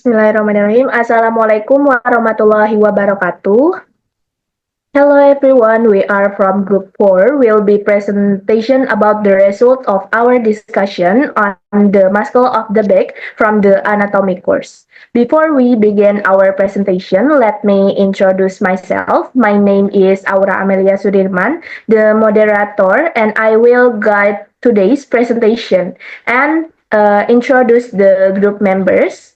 Bismillahirrahmanirrahim. Assalamualaikum warahmatullahi wabarakatuh. Hello everyone, we are from Group 4. Will be presentation about the result of our discussion on the muscle of the back from the anatomy course. Before we begin our presentation, let me introduce myself. My name is Aura Amelia Sudirman, the moderator, and I will guide today's presentation and introduce the group members.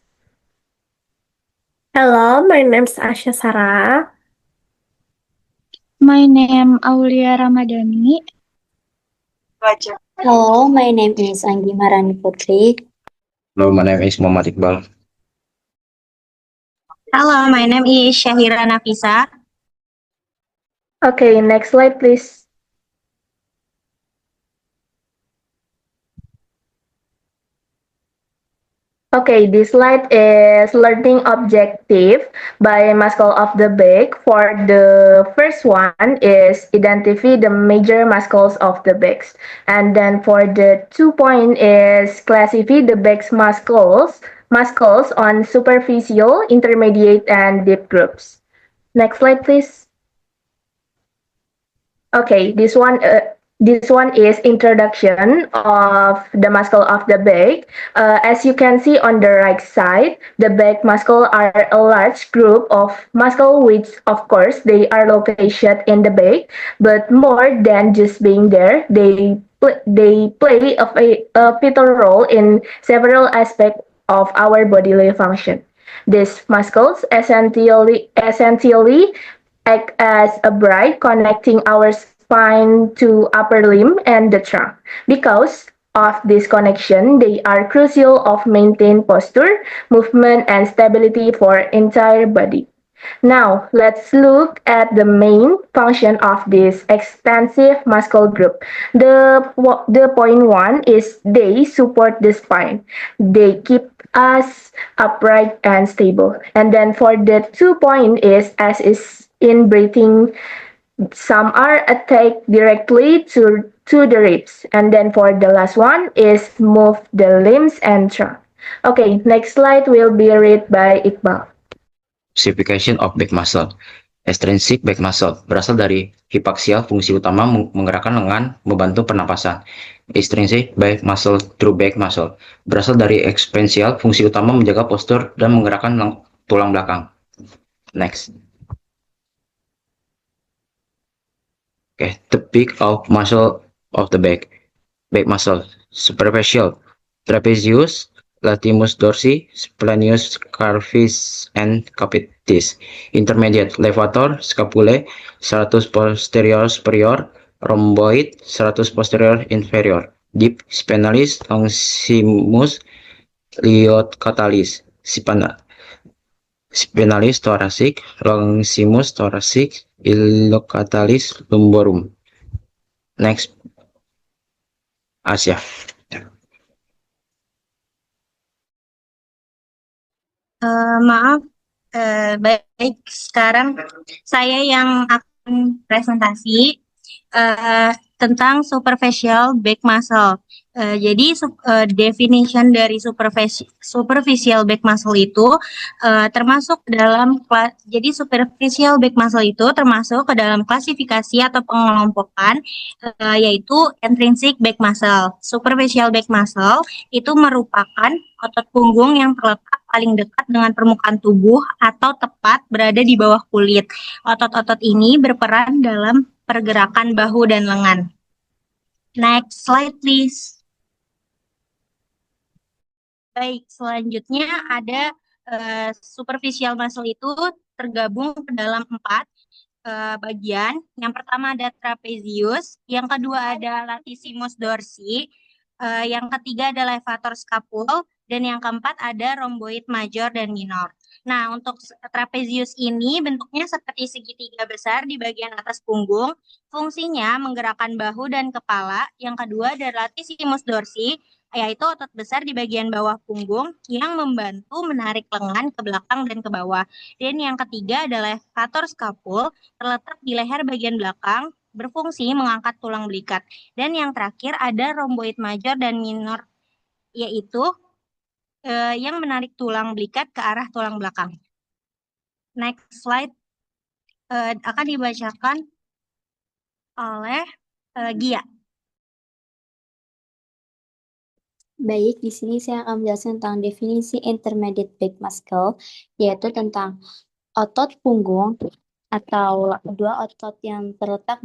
Hello, my name is Asya Sarah. My name Aulia Ramadhani. Hello, my name is Anggi Marani Putri. Hello, my name is Muhammad Iqbal. Hello, my name is Syahira Nafisa. Okay, next slide please. Okay, this slide is learning objective by muscle of the back. For the first one is identify the major muscles of the back. And then for the 2 point is classify the back's muscles on superficial, intermediate, and deep groups. Next slide, please. Okay, this one is introduction of the muscle of the back. As you can see on the right side, the back muscle are a large group of muscle which of course they are located in the back, but more than just being there, they play a vital role in several aspects of our bodily function. These muscles essentially act as a bride connecting our spine to upper limb and the trunk. Because of this connection, they are crucial of maintain posture, movement, and stability for entire body. Now, let's look at the main function of this extensive muscle group. The point one is they support the spine. They keep us upright and stable. And then for the 2 point is as is in breathing, some are attacked directly to the ribs. And then for the last one is move the limbs and trunk. Okay, next slide will be read by Iqbal. Classification of back muscle. Extrinsic back muscle berasal dari hipaksial, fungsi utama menggerakkan lengan, membantu pernapasan. Extrinsic back muscle, true back muscle berasal dari ekspansial, fungsi utama menjaga postur dan menggerakkan tulang belakang. Next. Okay, the peak of muscle of the back. Back muscle, superficial, trapezius, latissimus dorsi, splenius, carpus, and capitis. Intermediate, levator, scapulae, serratus posterior superior, rhomboid, serratus posterior inferior. Deep, spinalis, longissimus, liotcatalis, spinalis thoracic, longissimus thoracic, ilocatalis lumborum. Next, Asia. Maaf, baik sekarang saya yang akan presentasi tentang superficial back muscle. Jadi definition dari superficial back muscle itu termasuk dalam jadi superficial back muscle itu termasuk ke dalam klasifikasi atau pengelompokan yaitu intrinsic back muscle. Superficial back muscle itu merupakan otot punggung yang terletak paling dekat dengan permukaan tubuh atau tepat berada di bawah kulit. Otot-otot ini berperan dalam pergerakan bahu dan lengan. Next slide please. Baik, selanjutnya ada superficial muscle itu tergabung ke dalam 4 bagian. Yang pertama ada trapezius, yang kedua ada latissimus dorsi, yang ketiga ada levator scapula, Dan yang keempat ada rhomboid major dan minor. Nah, untuk trapezius ini bentuknya seperti segitiga besar di bagian atas punggung. Fungsinya menggerakkan bahu dan kepala. Yang kedua ada latissimus dorsi, yaitu otot besar di bagian bawah punggung yang membantu menarik lengan ke belakang dan ke bawah. Dan yang ketiga adalah levator scapula, terletak di leher bagian belakang, berfungsi mengangkat tulang belikat. Dan yang terakhir ada rhomboid major dan minor, yaitu yang menarik tulang belikat ke arah tulang belakang. Next slide akan dibacakan oleh Gia. Baik, di sini saya akan menjelaskan tentang definisi intermediate back muscle, yaitu tentang otot punggung atau dua otot yang terletak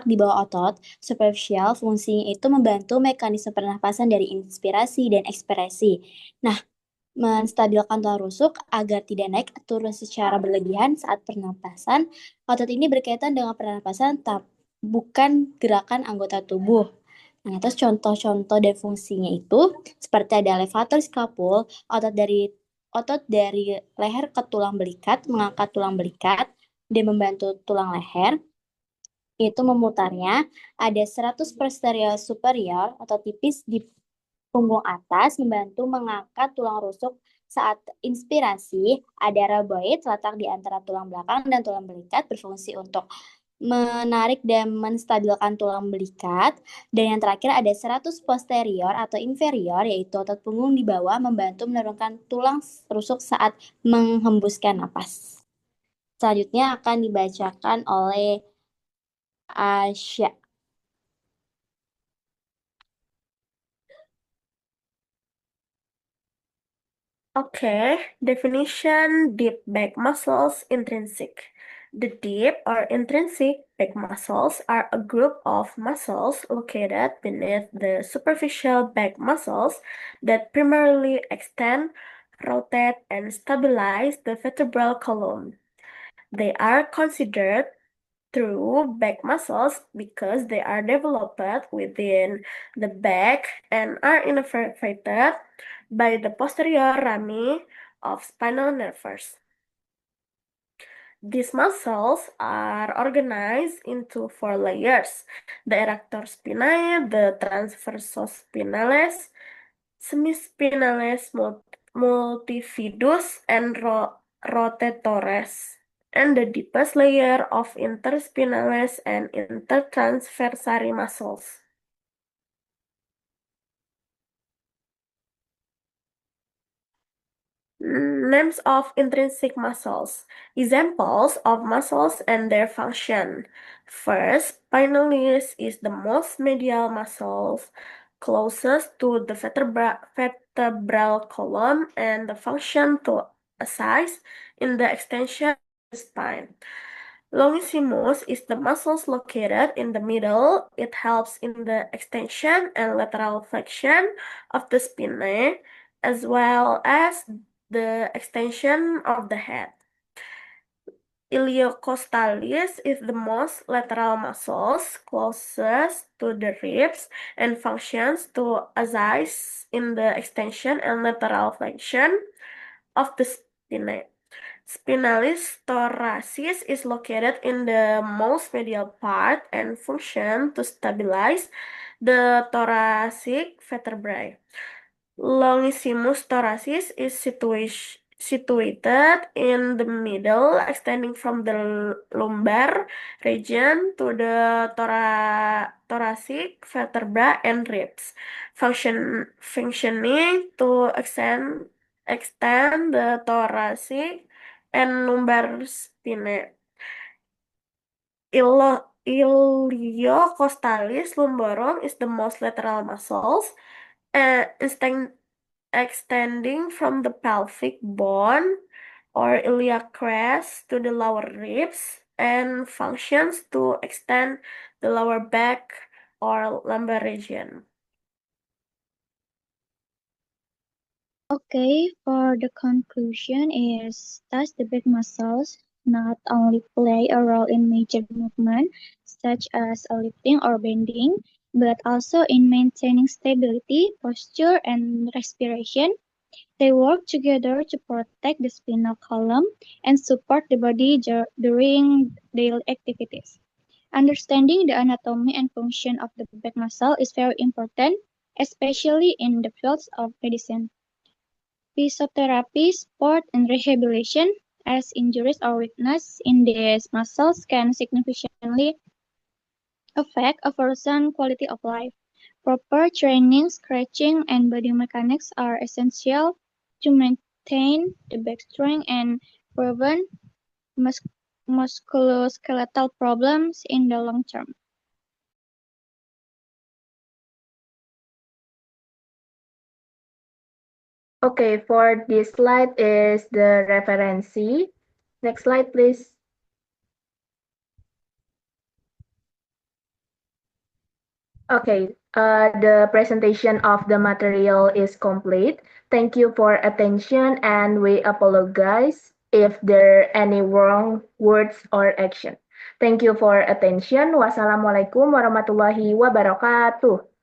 di bawah otot superficial. Fungsinya itu membantu mekanisme pernapasan dari inspirasi dan ekspirasi. Nah, menstabilkan tulang rusuk agar tidak naik turun secara berlebihan saat pernapasan. Otot ini berkaitan dengan pernapasan, bukan gerakan anggota tubuh. Nah, terus contoh-contoh dan fungsinya itu seperti ada levator scapula, otot dari leher ke tulang belikat, mengangkat tulang belikat dan membantu tulang leher. Itu memutarnya. Ada 100 posterior superior atau tipis di punggung atas membantu mengangkat tulang rusuk saat inspirasi. Ada rhomboid terletak di antara tulang belakang dan tulang belikat, berfungsi untuk menarik dan menstabilkan tulang belikat. Dan yang terakhir ada 100 posterior atau inferior, yaitu otot punggung di bawah membantu menurunkan tulang rusuk saat menghembuskan napas. Selanjutnya akan dibacakan oleh Asya. Okay, definition deep back muscles intrinsic. The deep or intrinsic back muscles are a group of muscles located beneath the superficial back muscles that primarily extend, rotate, and stabilize the vertebral column. They are considered true back muscles because they are developed within the back and are innervated by the posterior rami of spinal nerves. These muscles are organized into 4 layers: the erector spinae, the transversospinales, semispinales, multifidus, and rotatores, and the deepest layer of interspinales and intertransversary muscles. Names of intrinsic muscles. Examples of muscles and their function. First, spinalis is the most medial muscle closest to the vertebral column and the function to assist in the extension of the spine. Longissimus is the muscle located in the middle. It helps in the extension and lateral flexion of the spine, as well as the extension of the head. Iliocostalis is the most lateral muscles closest to the ribs and functions to assist in the extension and lateral flexion of the spine. Spinalis thoracis is located in the most medial part and function to stabilize the thoracic vertebrae. Longissimus thoracis is situated in the middle, extending from the lumbar region to the thoracic vertebra and ribs, functioning to extend the thoracic and lumbar spine. Iliocostalis lumborum is the most lateral muscles, extending from the pelvic bone or iliac crest to the lower ribs and functions to extend the lower back or lumbar region. Okay, for the conclusion is thus the back muscles not only play a role in major movement such as lifting or bending, but also in maintaining stability, posture, and respiration. They work together to protect the spinal column and support the body during daily activities. Understanding the anatomy and function of the back muscle is very important, especially in the fields of medicine, physiotherapy, sport, and rehabilitation, as injuries or weakness in these muscles can significantly affect a person's quality of life. Proper training, stretching, and body mechanics are essential to maintain the back strength and prevent mus- musculoskeletal problems in the long term. Okay, for this slide is the referency. Next slide, please. Okay, the presentation of the material is complete. Thank you for attention, and we apologize if there are any wrong words or action. Thank you for attention. Wassalamualaikum warahmatullahi wabarakatuh.